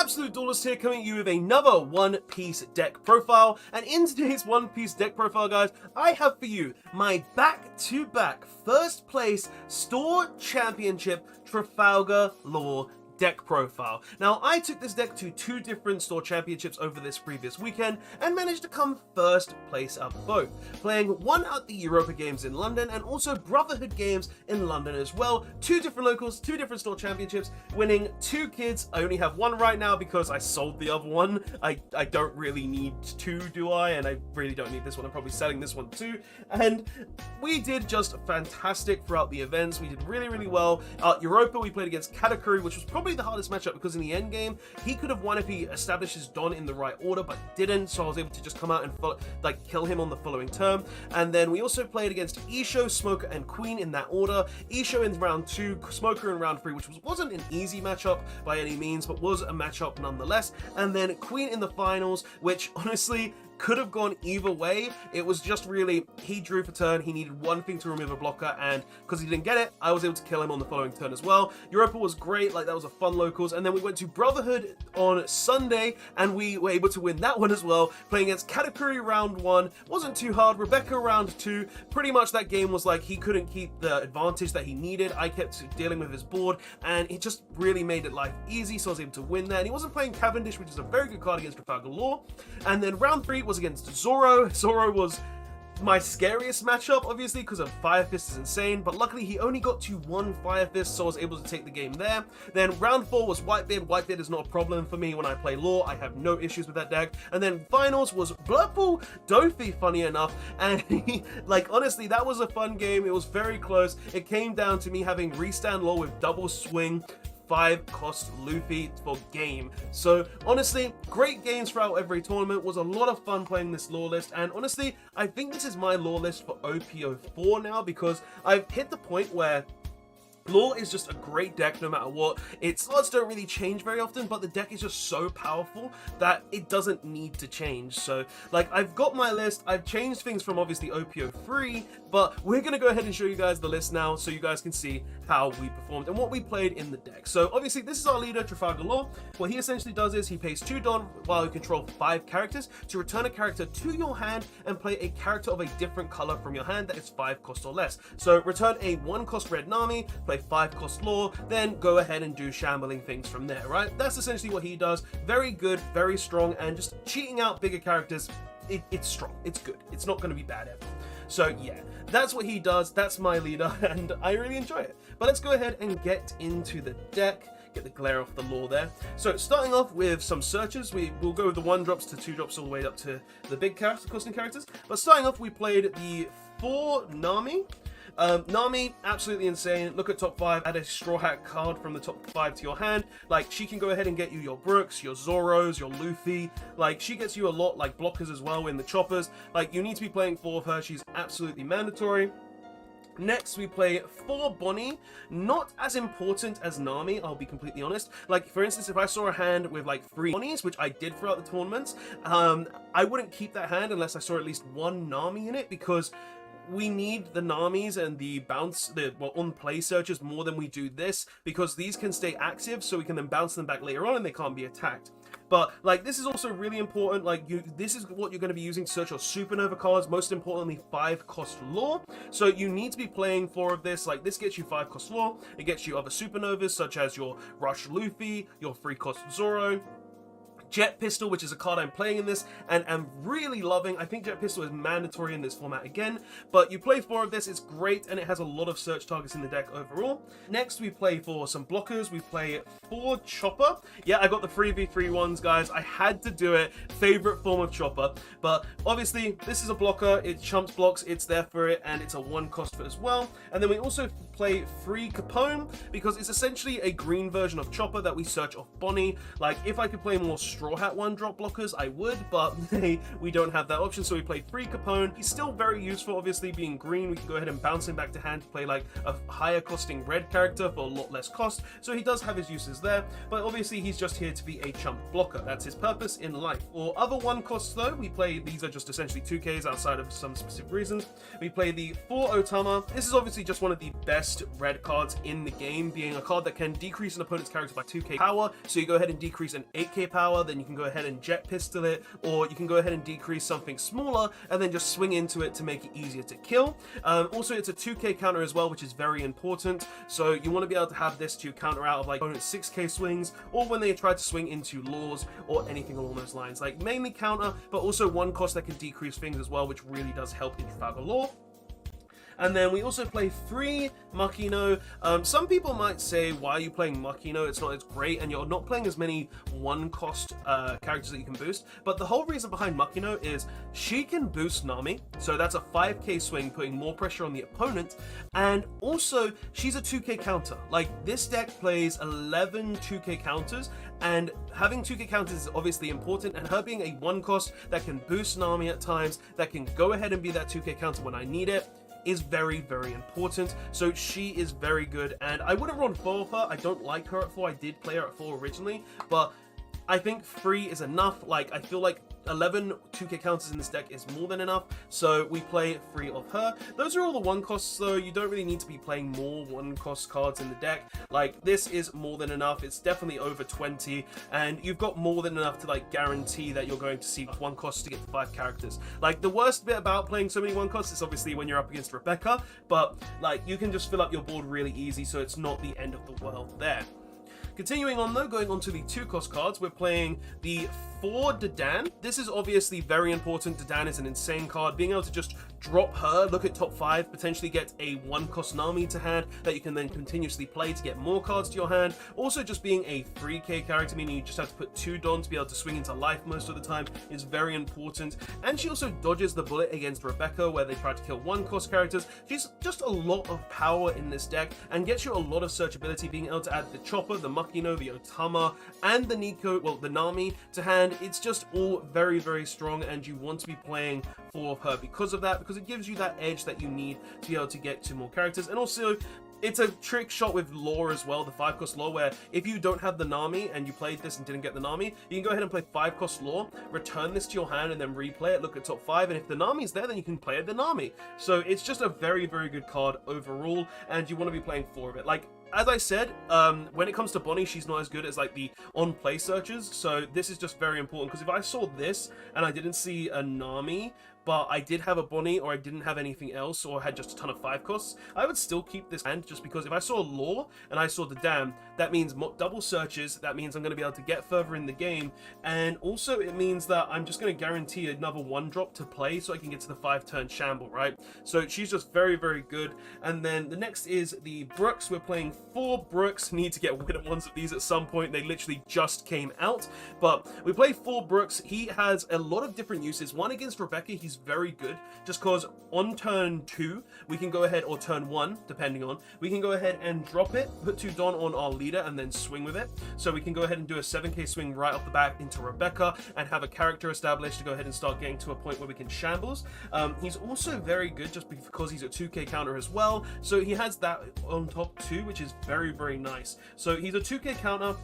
Absolute Duelist here, coming at you with another One Piece deck profile. And in today's One Piece deck profile, guys, I have for you my back-to-back first place Store Championship Trafalgar Law deck profile. Now, I took this deck to 2 different Store Championships over this previous weekend and managed to come first place at both, playing one at the Europa Games in London and also Brotherhood Games in London as well. 2 different locals, 2 different Store Championships, winning 2 kids. I only have 1 right now because I sold the other one. I don't really need 2, do I? And I really don't need this one. I'm probably selling this one too. And we did just fantastic throughout the events. We did really, really well. Europa, we played against Katakuri, which was probably the hardest matchup because in the end game he could have won if he established his Don in the right order, but didn't, so I was able to just come out and kill him on the following turn. And then we also played against Isho, Smoker, and Queen in that order. Isho in round 2, Smoker in round 3, which wasn't an easy matchup by any means, but was a matchup nonetheless. And then Queen in the finals, which honestly could have gone either way. It was just really, he drew for turn, he needed one thing to remove a blocker, and because he didn't get it, I was able to kill him on the following turn as well. Europa was great, like that was a fun locals, and then we went to Brotherhood on Sunday, and we were able to win that one as well, playing against Katakuri round 1. Wasn't too hard. Rebecca round 2, pretty much that game was like he couldn't keep the advantage that he needed. I kept dealing with his board, and it just really made it life easy, so I was able to win that. And he wasn't playing Cavendish, which is a very good card against Trafalgar Law. And then round 3 was against Zoro. Zoro was my scariest matchup, obviously, because of Fire Fist is insane, but luckily he only got to 1 Fire Fist, so I was able to take the game there. Then round 4 was Whitebeard. Whitebeard is not a problem for me when I play Law. I have no issues with that deck. And then finals was Blurple Dofi, funny enough, and like honestly, that was a fun game. It was very close. It came down to me having Restand Law with double swing 5 cost Luffy for game. So honestly, great games throughout every tournament. Was a lot of fun playing this Law list, and honestly, I think this is my Law list for OP04 now, because I've hit the point where Law is just a great deck no matter what. Its cards don't really change very often, but the deck is just so powerful that it doesn't need to change. So like, I've got my list, I've changed things from obviously OP03, but we're gonna go ahead and show you guys the list now so you guys can see how we performed and what we played in the deck. So obviously this is our leader, Trafalgar Law. What he essentially does is he pays 2 Don while you control 5 characters to return a character to your hand and play a character of a different color from your hand that is 5 cost or less. So return a 1 cost red Nami, play 5 cost Law, then go ahead and do shambling things from there, right? That's essentially what he does. Very good, very strong, and just cheating out bigger characters, it's strong, it's good, it's not going to be bad ever. So yeah, that's what he does, that's my leader, and I really enjoy it. But let's go ahead and get into the deck, get the glare off the Law there. So starting off with some searches, we'll go with the 1-drops to 2-drops all the way up to the big costing characters. But starting off, we played the 4 Nami. Nami, absolutely insane. Look at top 5, add a Straw Hat card from the top 5 to your hand. Like, she can go ahead and get you your Brooks, your Zoros, your Luffy. Like, she gets you a lot, like, blockers as well in the choppers. Like, you need to be playing 4 of her. She's absolutely mandatory. Next, we play 4 Bonnie. Not as important as Nami, I'll be completely honest. Like, for instance, if I saw a hand with like 3 Bonnies, which I did throughout the tournaments, I wouldn't keep that hand unless I saw at least 1 Nami in it, because we need the Namis and the on-play searches more than we do this, because these can stay active, so we can then bounce them back later on and they can't be attacked. But like, this is also really important. Like, this is what you're going to be using to search your supernova cards, most importantly 5 cost Law. So you need to be playing 4 of this. Like, this gets you 5 cost Law, it gets you other supernovas such as your Rush Luffy, your 3 cost Zoro, Jet Pistol, which is a card I'm playing in this and am really loving. I think Jet Pistol is mandatory in this format again, but you play 4 of this, it's great, and it has a lot of search targets in the deck overall. Next, we play for some blockers. We play 4 Chopper. Yeah, I got the 3v3 ones, guys. I had to do it. Favorite form of Chopper. But obviously, this is a blocker. It chumps blocks. It's there for it, and it's a 1 cost for it as well. And then we also play 3 Capone, because it's essentially a green version of Chopper that we search off Bonnie. Like, if I could play more Straw Hat 1-drop blockers, I would, but we don't have that option, so we play 3 Capone. He's still very useful, obviously, being green. We can go ahead and bounce him back to hand to play like a higher costing red character for a lot less cost, so he does have his uses there, but obviously he's just here to be a chump blocker. That's his purpose in life. Or other 1 costs though, we play, these are just essentially 2Ks outside of some specific reasons. We play the 4 Otama. This is obviously just one of the best best red cards in the game, being a card that can decrease an opponent's character by 2k power. So you go ahead and decrease an 8k power, then you can go ahead and jet pistol it, or you can go ahead and decrease something smaller and then just swing into it to make it easier to kill. Also, it's a 2k counter as well, which is very important. So you want to be able to have this to counter out of like opponent's 6k swings, or when they try to swing into laws or anything along those lines. Like mainly counter, but also one cost that can decrease things as well, which really does help in Trafalgar Law. And then we also play 3 Makino. Some people might say, why are you playing Makino? It's not as great, and you're not playing as many one-cost characters that you can boost. But the whole reason behind Makino is she can boost Nami, so that's a 5k swing, putting more pressure on the opponent. And also, she's a 2k counter. Like, this deck plays 11 2k counters, and having 2k counters is obviously important, and her being a one-cost that can boost Nami at times, that can go ahead and be that 2k counter when I need it, is very, very important. So she is very good, and I wouldn't run 4 of her. I don't like her at 4. I did play her at 4 originally, but I think 3 is enough. Like, I feel like 11 2k counters in this deck is more than enough, so we play 3 of her. Those are all the one costs, though. You don't really need to be playing more one cost cards in the deck. Like, this is more than enough. It's definitely over 20, and you've got more than enough to like guarantee that you're going to see one cost to get to 5 characters. Like, the worst bit about playing so many one costs is obviously when you're up against Rebecca, but like, you can just fill up your board really easy, so it's not the end of the world there. Continuing on though, going on to the 2-cost cards, we're playing the 4 Dadan. This is obviously very important. Dadan is an insane card. Being able to just drop her, look at top 5, potentially get a 1-cost Nami to hand that you can then continuously play to get more cards to your hand. Also, just being a 3k character, meaning you just have to put 2 Don to be able to swing into life most of the time, is very important. And she also dodges the bullet against Rebecca, where they try to kill 1-cost characters. She's just a lot of power in this deck and gets you a lot of searchability, being able to add the Chopper, the Makino, the Otama, and the Nico, well, the Nami to hand. It's just all very, very strong, and you want to be playing 4 of her because of that, because it gives you that edge that you need to be able to get to more characters. And also, it's a trick shot with Law as well, the 5-cost Law, where if you don't have the Nami and you played this and didn't get the Nami, you can go ahead and play 5-cost Law, return this to your hand, and then replay it, look at top 5, and if the Nami's there, then you can play the Nami. So it's just a very, very good card overall, and you want to be playing 4 of it. Like, as I said, when it comes to Bonnie, she's not as good as like the on-play searches, so this is just very important, because if I saw this and I didn't see a Nami, but I did have a Bonnie, or I didn't have anything else, or had just a ton of 5 costs, I would still keep this hand, just because if I saw Law and I saw the Dam, that means double searches, that means I'm going to be able to get further in the game, and also it means that I'm just going to guarantee another 1-drop to play so I can get to the 5-turn Shamble, right? So she's just very, very good. And then the next is the Brooks. We're playing 4 Brooks. Need to get rid of ones of these at some point. They literally just came out, but we play 4 Brooks. He has a lot of different uses. One against Rebecca, he's very good, just because on turn 2 we can go ahead, or turn 1 depending on, we can go ahead and drop it, put 2 Don on our leader, and then swing with it. So we can go ahead and do a 7k swing right off the bat into Rebecca and have a character established to go ahead and start getting to a point where we can shambles. He's also very good just because he's a 2k counter as well, so he has that on top too, which is very, very nice. So he's a 2k counter.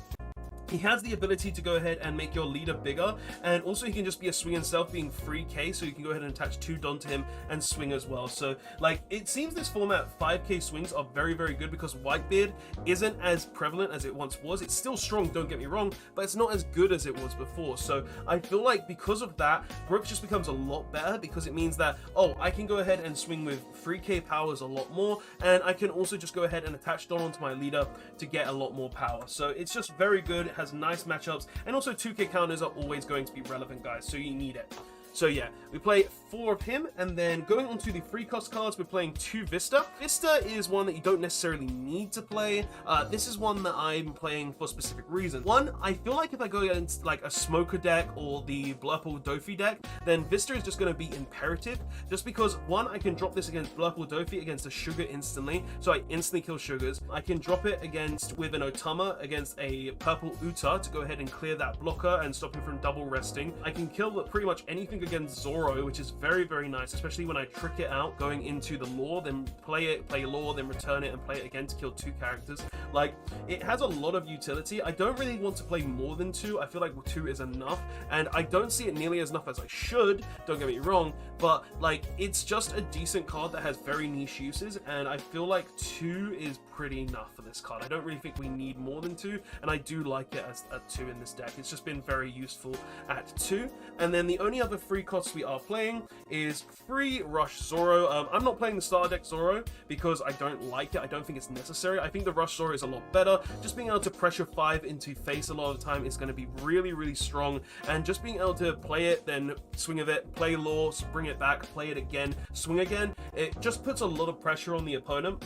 He has the ability to go ahead and make your leader bigger, and also he can just be a swing himself, being 3k, so you can go ahead and attach 2 Don to him and swing as well. So like, it seems this format 5k swings are very, very good, because Whitebeard isn't as prevalent as it once was. It's still strong, don't get me wrong, but it's not as good as it was before. So I feel like because of that, Brooks just becomes a lot better, because it means that, oh, I can go ahead and swing with 3k powers a lot more, and I can also just go ahead and attach Don onto my leader to get a lot more power. So it's just very good. Has nice matchups, and also 2k counters are always going to be relevant, guys, so you need it. So yeah, we play 4 of him, and then going on to the 3-cost cards, we're playing 2 Vista. Vista is one that you don't necessarily need to play. This is one that I'm playing for specific reasons. One, I feel like if I go against like a Smoker deck or the Blurple Dofi deck, then Vista is just going to be imperative, just because one, I can drop this against Blurple Dofi against a Sugar instantly, so I instantly kill Sugars. I can drop it against with an Otama against a Purple Uta to go ahead and clear that blocker and stop him from double resting. I can kill pretty much anything against Zoro, which is very, very nice, especially when I trick it out going into the lore, then play lore, then return it and play it again to kill 2 characters. Like, it has a lot of utility. I don't really want to play more than 2. I feel like 2 is enough, and I don't see it nearly as enough as I should, don't get me wrong, but like, it's just a decent card that has very niche uses, and I feel like 2 is pretty enough for this card. I don't really think we need more than 2, and I do like it as at 2 in this deck. It's just been very useful at 2. And then the only other free costs we are playing is free Rush Zoro. I'm not playing the starter deck Zoro because I don't like it. I don't think it's necessary. I think the Rush Zoro is a lot better. Just being able to pressure 5 into face a lot of the time is going to be really, really strong, and just being able to play it, then swing of it, play lore, bring it back, play it again, swing again, it just puts a lot of pressure on the opponent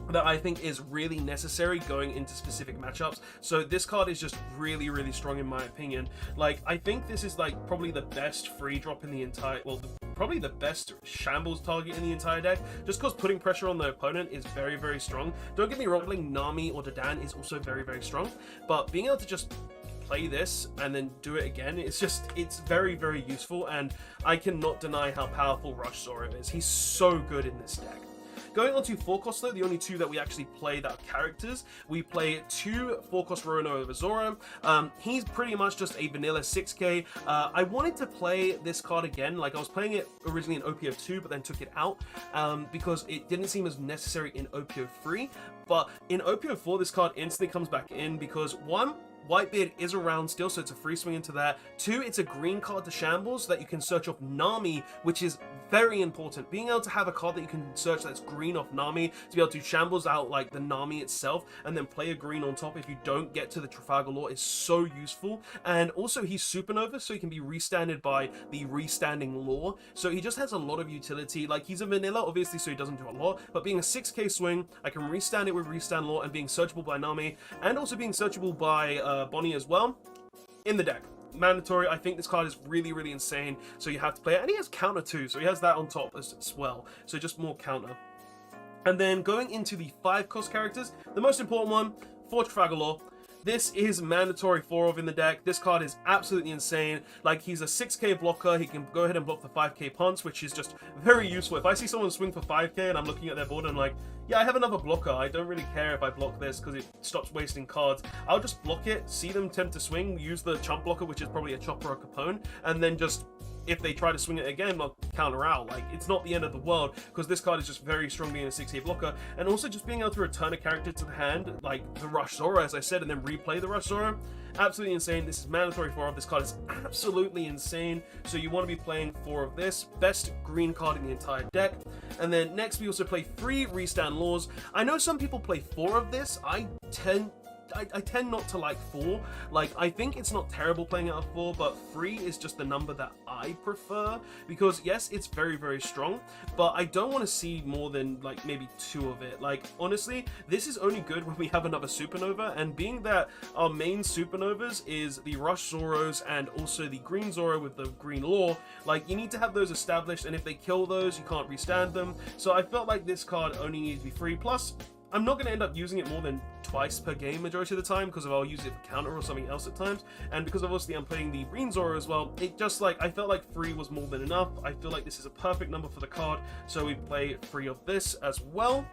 that I think is really necessary going into specific matchups. So this card is just really, really strong in my opinion. Like, I think this is like probably the best free drop in the entire, well, probably the best shambles target in the entire deck, just because putting pressure on the opponent is very, very strong. Don't get me wrong, playing Nami or Dadan is also very, very strong, but being able to just play this and then do it again, it's very, very useful, and I cannot deny how powerful Rush Zoro is. He's so good in this deck. Going on to 4-cost though, the only 2 that we actually play that are characters, we play 2 4-cost Rono over Zoro. He's pretty much just a vanilla 6k. I wanted to play this card again, like I was playing it originally in OP02 but then took it out because it didn't seem as necessary in OP03, but in OP04 this card instantly comes back in because 1, Whitebeard is around still, so it's a free swing into that. 2, it's a green card to shambles that you can search off Nami, which is very important. Being able to have a card that you can search that's green off Nami, to be able to shambles out like the Nami itself, and then play a green on top if you don't get to the Trafalgar Law, is so useful. And also he's Supernova, so he can be restanded by the restanding Law. So he just has a lot of utility. Like, he's a vanilla, obviously, so he doesn't do a lot, but being a 6k swing, I can restand it with restand Law, and being searchable by Nami, and also being searchable by Bonnie as well in the deck. Mandatory. I think this card is really, really insane, so you have to play it. And he has counter too, so he has that on top as well, so just more counter. And then going into the 5-cost characters, the most important one, for Trafalgar Law. This is mandatory 4 of in the deck. This card is absolutely insane. Like, he's a 6k blocker. He can go ahead and block the 5k punts, which is just very useful. If I see someone swing for 5k and I'm looking at their board and I'm like, yeah, I have another blocker. I don't really care if I block this because it stops wasting cards. I'll just block it, see them attempt to swing, use the chump blocker, which is probably a chopper or a Capone, and then just, if they try to swing it again, I'll counter out. Like, it's not the end of the world, because this card is just very strong being a 6k blocker, and also just being able to return a character to the hand, like the Rush Zoro, as I said, and then replay the Rush Zoro. Absolutely insane. This is mandatory 4 of. This card is absolutely insane, so you want to be playing 4 of this. Best green card in the entire deck. And then next we also play 3 restand laws. I know some people play 4 of this. I tend not to like 4. Like, I think it's not terrible playing out of 4, but 3 is just the number that I prefer, because yes, it's very, very strong, but I don't want to see more than like maybe 2 of it. Like, honestly, this is only good when we have another supernova, and being that our main supernovas is the Rush Zoros and also the green Zoro with the green Law, like, you need to have those established, and if they kill those, you can't restand them. So I felt like this card only needs to be free. Plus, I'm not going to end up using it more than twice per game majority of the time, because I'll use it for counter or something else at times, and because obviously I'm playing the green Zoro as well, it just, like, I felt like 3 was more than enough. I feel like this is a perfect number for the card, so we play 3 of this as well.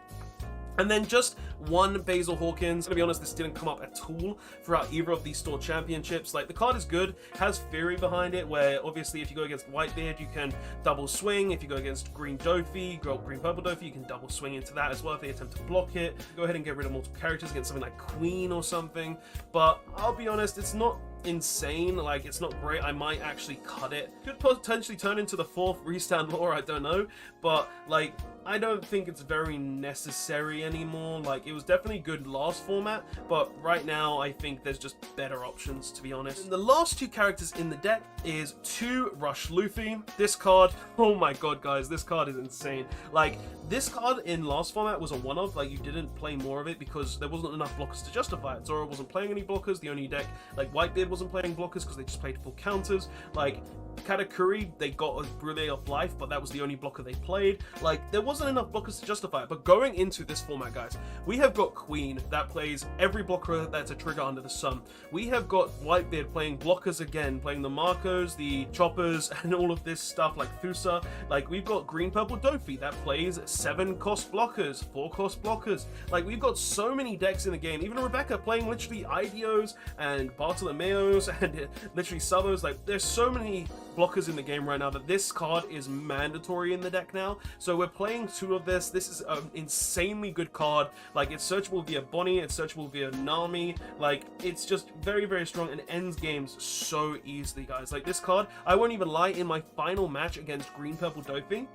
And then just 1 Basil Hawkins. To be honest, this didn't come up at all throughout either of these store championships. Like, the card is good, has Fury behind it, where obviously if you go against Whitebeard, you can double swing. If you go against Green Dofi, Green Purple Dofi, you can double swing into that as well if they attempt to block it. Go ahead and get rid of multiple characters against something like Queen or something. But I'll be honest, it's not insane. Like, it's not great. I might actually cut it. Could potentially turn into the 4th restand Law, I don't know. But, like, I don't think it's very necessary anymore. Like, it was definitely good last format, but right now I think there's just better options, to be honest. And the last 2 characters in the deck is 2 Rush Luffy. This card, oh my god, guys, this card is insane. Like, this card in last format was a one-off. Like, you didn't play more of it because there wasn't enough blockers to justify it. Zoro wasn't playing any blockers. The only deck, like Whitebeard, wasn't playing blockers because they just played full counters. Like, Katakuri, they got a Brûlé of Life, but that was the only blocker they played. Like, there wasn't enough blockers to justify it. But going into this format, guys, we have got Queen that plays every blocker that's a trigger under the sun. We have got Whitebeard playing blockers again, playing the Marcos, the Choppers, and all of this stuff like Fusa. Like, we've got Green Purple Dofi that plays 7 cost blockers, 4 cost blockers. Like, we've got so many decks in the game. Even Rebecca playing literally Ideos and Bartolomeos and literally Subos. Like, there's so many blockers in the game right now that this card is mandatory in the deck now. So we're playing 2 of this. This is an insanely good card. Like, it's searchable via Bonnie, it's searchable via Nami. Like, it's just very, very strong and ends games so easily, guys. Like, this card, I won't even lie, in my final match against Green Purple Doping,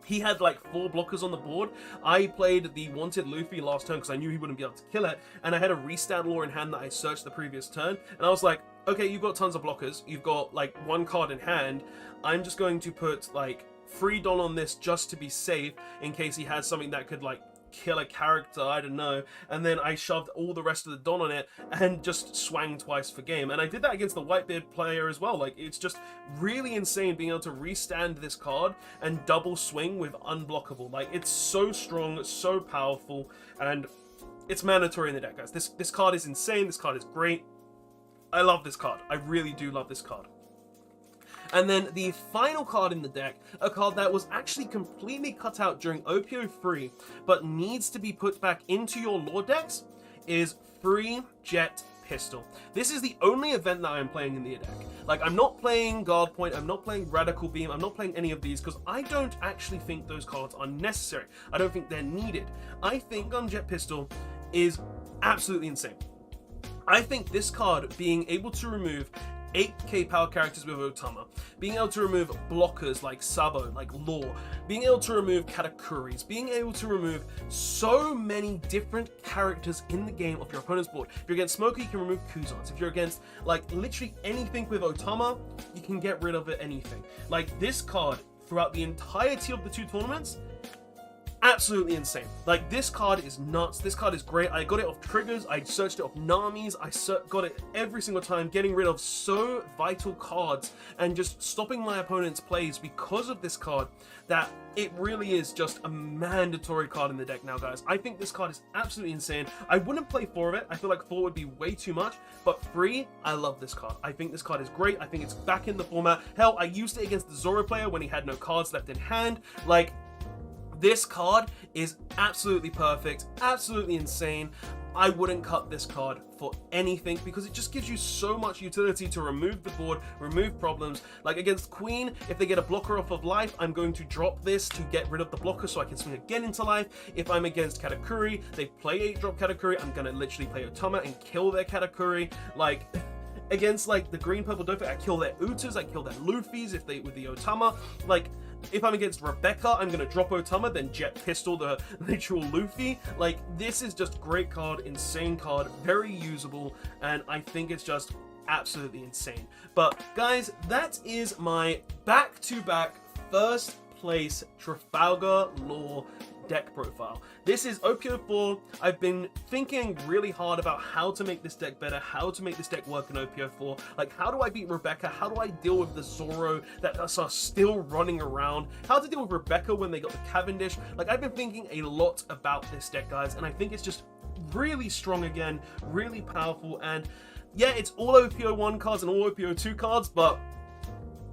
he had like 4 blockers on the board. I played the Wanted Luffy last turn because I knew he wouldn't be able to kill it, and I had a Restand Law in hand that I searched the previous turn, and I was like, okay, you've got tons of blockers, you've got like 1 card in hand, I'm just going to put like 3 Don on this just to be safe in case he has something that could like kill a character, I don't know. And then I shoved all the rest of the Don on it and just swang twice for game. And I did that against the Whitebeard player as well. Like, it's just really insane being able to restand this card and double swing with unblockable. Like, it's so strong, so powerful, and it's mandatory in the deck, guys. This card is insane. This card is great. I love this card. I really do love this card. And then the final card in the deck, a card that was actually completely cut out during OP03, but needs to be put back into your lore decks, is Free Jet Pistol. This is the only event that I'm playing in the deck. Like, I'm not playing Guard Point, I'm not playing Radical Beam, I'm not playing any of these because I don't actually think those cards are necessary. I don't think they're needed. I think Gun Jet Pistol is absolutely insane. I think this card being able to remove 8k power characters with Otama, being able to remove blockers like Sabo, like Law, being able to remove Katakuris, being able to remove so many different characters in the game of your opponent's board. If you're against Smoker, you can remove Kuzans. If you're against like literally anything with Otama, you can get rid of it, anything. Like, this card throughout the entirety of the 2 tournaments, absolutely insane. Like, this card is nuts. This card is great. I got it off triggers. I searched it off Namis. I got it every single time, getting rid of so vital cards and just stopping my opponent's plays because of this card, that it really is just a mandatory card in the deck now, guys. I think this card is absolutely insane. I wouldn't play 4 of it. I feel like 4 would be way too much, but 3, I love this card. I think this card is great. I think it's back in the format. Hell, I used it against the Zoro player when he had no cards left in hand. Like, this card is absolutely perfect, absolutely insane. I wouldn't cut this card for anything because it just gives you so much utility to remove the board, remove problems. Like, against Queen, if they get a blocker off of life, I'm going to drop this to get rid of the blocker so I can swing again into life. If I'm against Katakuri, they play 8-drop Katakuri, I'm going to literally play Otama and kill their Katakuri. Like, against like the Green Purple Dofi, I kill their Utas, I kill their Luffys if they with the Otama. Like, if I'm against Rebecca, I'm gonna drop Otama, then Jet Pistol the literal Luffy. Like, this is just great card, insane card, very usable, and I think it's just absolutely insane. But guys, that is my back-to-back first place Trafalgar Law deck profile. This is OP04. I've been thinking really hard about how to make this deck better, how to make this deck work in OP04. Like, how do I beat Rebecca? How do I deal with the Zoro that are still running around? How to deal with Rebecca when they got the Cavendish? Like, I've been thinking a lot about this deck, guys, and I think it's just really strong again, really powerful, and yeah, it's all OP01 cards and all OP02 cards, but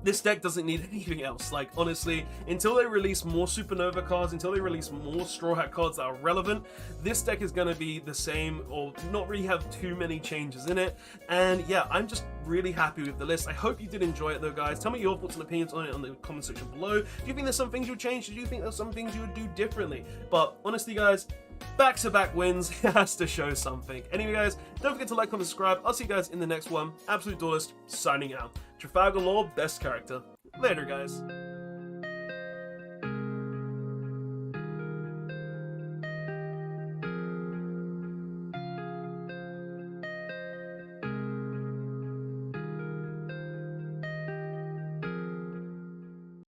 this deck doesn't need anything else. Like, honestly, until they release more Supernova cards, until they release more Straw Hat cards that are relevant, this deck is going to be the same or not really have too many changes in it. And yeah, I'm just really happy with the list. I hope you did enjoy it though, guys. Tell me your thoughts and opinions on it on the comment section below. Do you think there's some things you would change? Do you think there's some things you would do differently? But honestly, guys, back-to-back wins has to show something. Anyway, guys, don't forget to like, comment, subscribe. I'll see you guys in the next one. Absolute Duelist, signing out. Trafalgar Law, best character. Later, guys.